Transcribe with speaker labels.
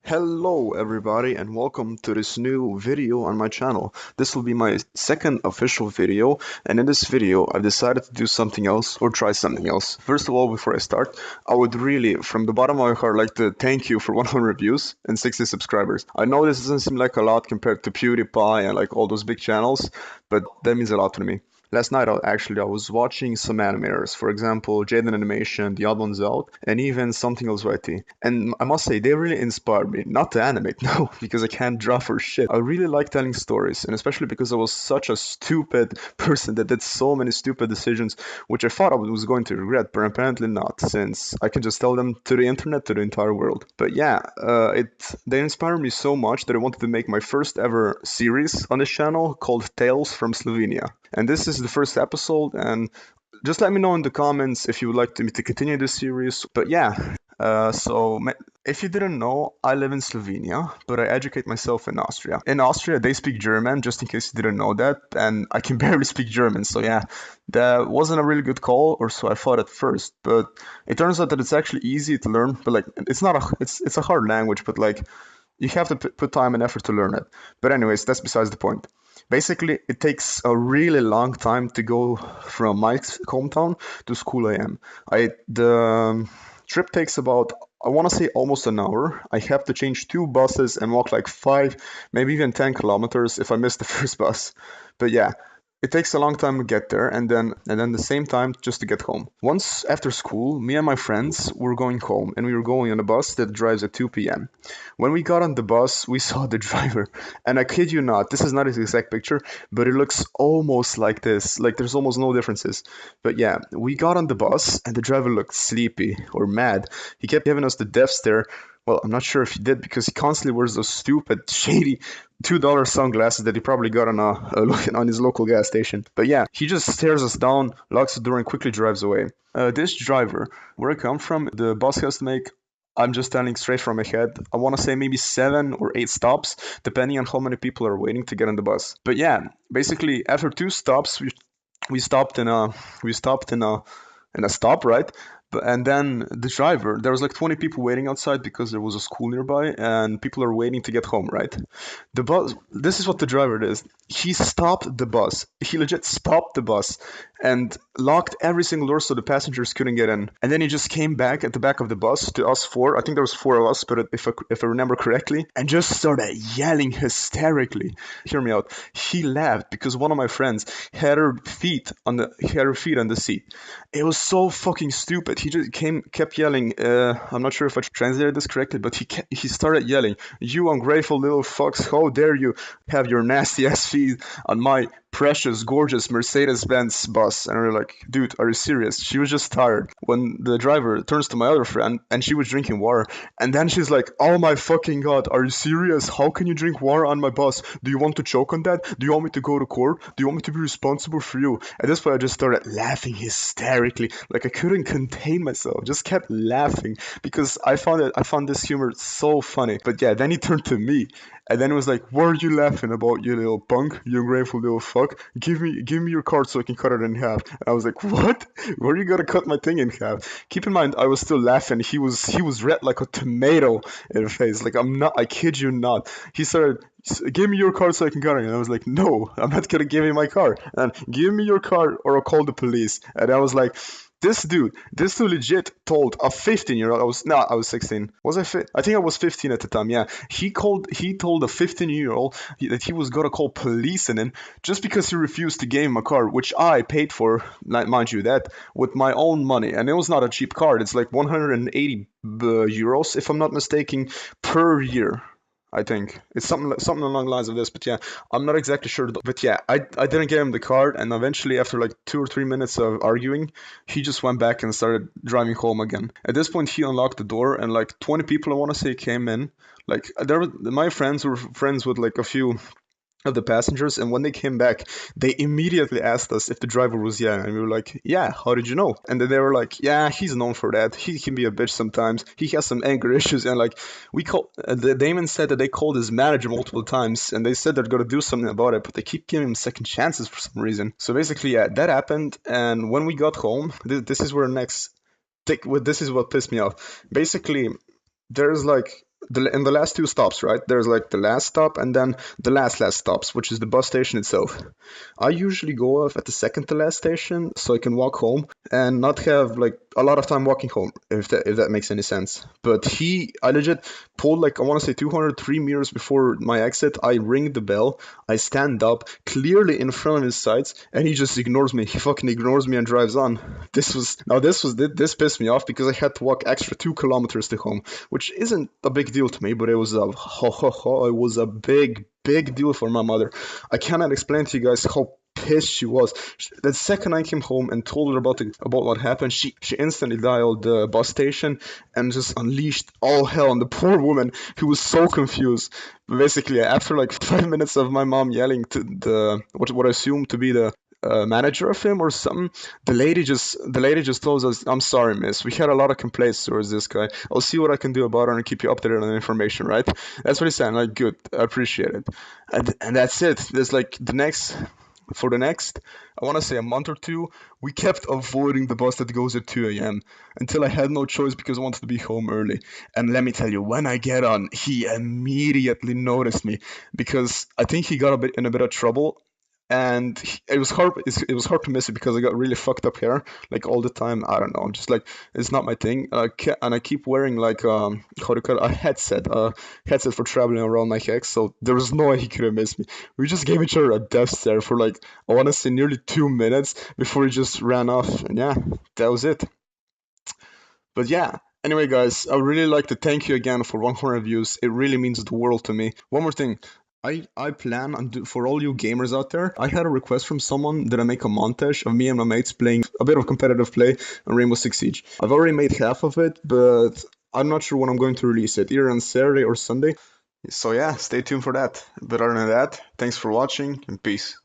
Speaker 1: Hello everybody and welcome to this new video on my channel. This will be my second official video, and in this video I've decided to do something else or try something else. First of all, before I start, I would really from the bottom of my heart like to thank you for 100 views and 60 subscribers. I know this doesn't seem like a lot compared to PewDiePie and like all those big channels, but that means a lot to me. Last night, I was watching some animators, for example, Jaden Animation, The Odd Ones Out, and even Something Else YT. And I must say, they really inspired me. Not to animate, no, because I can't draw for shit. I really like telling stories, and especially because I was such a stupid person that did so many stupid decisions, which I thought I was going to regret, but apparently not, since I can just tell them to the internet, to the entire world. But yeah, they inspired me so much that I wanted to make my first ever series on this channel called Tales from Slovenia. And this is the first episode, and just let me know in the comments if you would like me to continue this series. But yeah, if you didn't know, I live in Slovenia, but I educate myself in Austria. In Austria, they speak German, just in case you didn't know that, and I can barely speak German, so yeah, that wasn't a really good call, or so I thought at first. But it turns out that it's actually easy to learn, but like it's a hard language, but like you have to put time and effort to learn it. But anyways, that's besides the point. Basically, it takes a really long time to go from my hometown to school I am. The trip takes about, I want to say, almost an hour. I have to change two buses and walk like 5, maybe even 10 kilometers if I miss the first bus. But yeah, it takes a long time to get there, and then the same time just to get home. Once after school, me and my friends were going home, and we were going on a bus that drives at 2 p.m. When we got on the bus, we saw the driver, and I kid you not, this is not his exact picture, but it looks almost like this. Like there's almost no differences. But yeah, we got on the bus, and the driver looked sleepy or mad. He kept giving us the death stare. Well, I'm not sure if he did because he constantly wears those stupid, shady $2 sunglasses that he probably got on his local gas station. But yeah, he just stares us down, locks the door, and quickly drives away. This driver, where I come from, the bus has to make, I'm just telling straight from my head, I want to say maybe 7 or 8 stops, depending on how many people are waiting to get on the bus. But yeah, basically after 2 stops, we stopped in a we stopped in a stop, right? And then the driver, there was like 20 people waiting outside because there was a school nearby, and people are waiting to get home, right? The bus. This is what the driver does. He stopped the bus. He legit stopped the bus and locked every single door so the passengers couldn't get in. And then he just came back at the back of the bus to us four. I think there was four of us, but if I remember correctly, and just started yelling hysterically. Hear me out. He laughed because one of my friends had her feet on the seat. It was so fucking stupid. He just kept yelling. I'm not sure if I translated this correctly, but he started yelling, "You ungrateful little fucks! How dare you have your nasty ass feet on my precious, gorgeous Mercedes-Benz bus?" And we're like, "Dude, are you serious?" She was just tired. When the driver turns to my other friend, and she was drinking water, and then she's like, "Oh my fucking god, are you serious? How can you drink water on my bus? Do you want to choke on that? Do you want me to go to court? Do you want me to be responsible for you?" At this point, I just started laughing hysterically, like I couldn't contain myself. Just kept laughing because I found this humor so funny. But yeah, then he turned to me, and then it was like, "What are you laughing about, you little punk? You ungrateful little fuck. Give me your card so I can cut it in half." And I was like, "What? Where are you gonna cut my thing in half?" Keep in mind, I was still laughing. He was red like a tomato in the face. Like I'm not. I kid you not. He started, "Give me your card so I can cut it." And I was like, "No, I'm not gonna give you my card. And give me your card or I'll call the police." And I was like, this dude legit told a 15-year-old. I was 16. I think I was 15 at the time. Yeah, he told a 15-year-old that he was gonna call police on him just because he refused to give him a car, which I paid for, mind you, that with my own money, and it was not a cheap card. It's like 180 euros, if I'm not mistaken, per year. I think it's something along the lines of this, but yeah, I'm not exactly sure. But yeah, I didn't give him the card, and eventually, after like 2 or 3 minutes of arguing, he just went back and started driving home again. At this point, he unlocked the door, and like 20 people, I want to say, came in. Like my friends were friends with like a few of the passengers, and when they came back, they immediately asked us if the driver was young, and we were like, "Yeah, how did you know?" And then they were like, "Yeah, he's known for that. He can be a bitch sometimes. He has some anger issues." And like, the Damon said that they called his manager multiple times, and they said they're gonna do something about it, but they keep giving him second chances for some reason. So basically, yeah, that happened. And when we got home, this is what pissed me off. Basically, there's like in the last two stops, right? There's like the last stop and then the last stops, which is the bus station itself. I usually go off at the second to last station so I can walk home and not have like a lot of time walking home, if that makes any sense. But I legit pulled like, I want to say 203 meters before my exit. I ring the bell, I stand up clearly in front of his sights, and he just ignores me. He fucking ignores me and drives on. This pissed me off because I had to walk extra 2 kilometers to home, which isn't a big deal to me, but it was it was a big deal for my mother. I cannot explain to you guys how pissed she was. The second I came home and told her about what happened, she instantly dialed the bus station and just unleashed all hell on the poor woman who was so confused. Basically, after like 5 minutes of my mom yelling to what I assume to be the manager of him or something, the lady just told us, "I'm sorry, miss. We had a lot of complaints towards this guy. I'll see what I can do about it and keep you updated on the information." Right? That's what he said. Like, good, I appreciate it. And that's it. There's like the next, I want to say a month or two, we kept avoiding the bus that goes at 2 a.m. until I had no choice because I wanted to be home early. And let me tell you, when I get on, he immediately noticed me because I think he got in a bit of trouble. And it was hard to miss it because I got really fucked up hair like all the time. I don't know, just like it's not my thing. And I keep wearing like how to call it, a headset for traveling around my ex, so there was no way he could have missed me. We just gave each other a death stare for like, I want to say, nearly 2 minutes before he just ran off. And yeah, that was it. But yeah. Anyway, guys, I would really like to thank you again for 100 views. It really means the world to me. One more thing. I plan on for all you gamers out there, I had a request from someone that I make a montage of me and my mates playing a bit of competitive play on Rainbow Six Siege. I've already made half of it, but I'm not sure when I'm going to release it, either on Saturday or Sunday. So yeah, stay tuned for that. But other than that, thanks for watching and peace.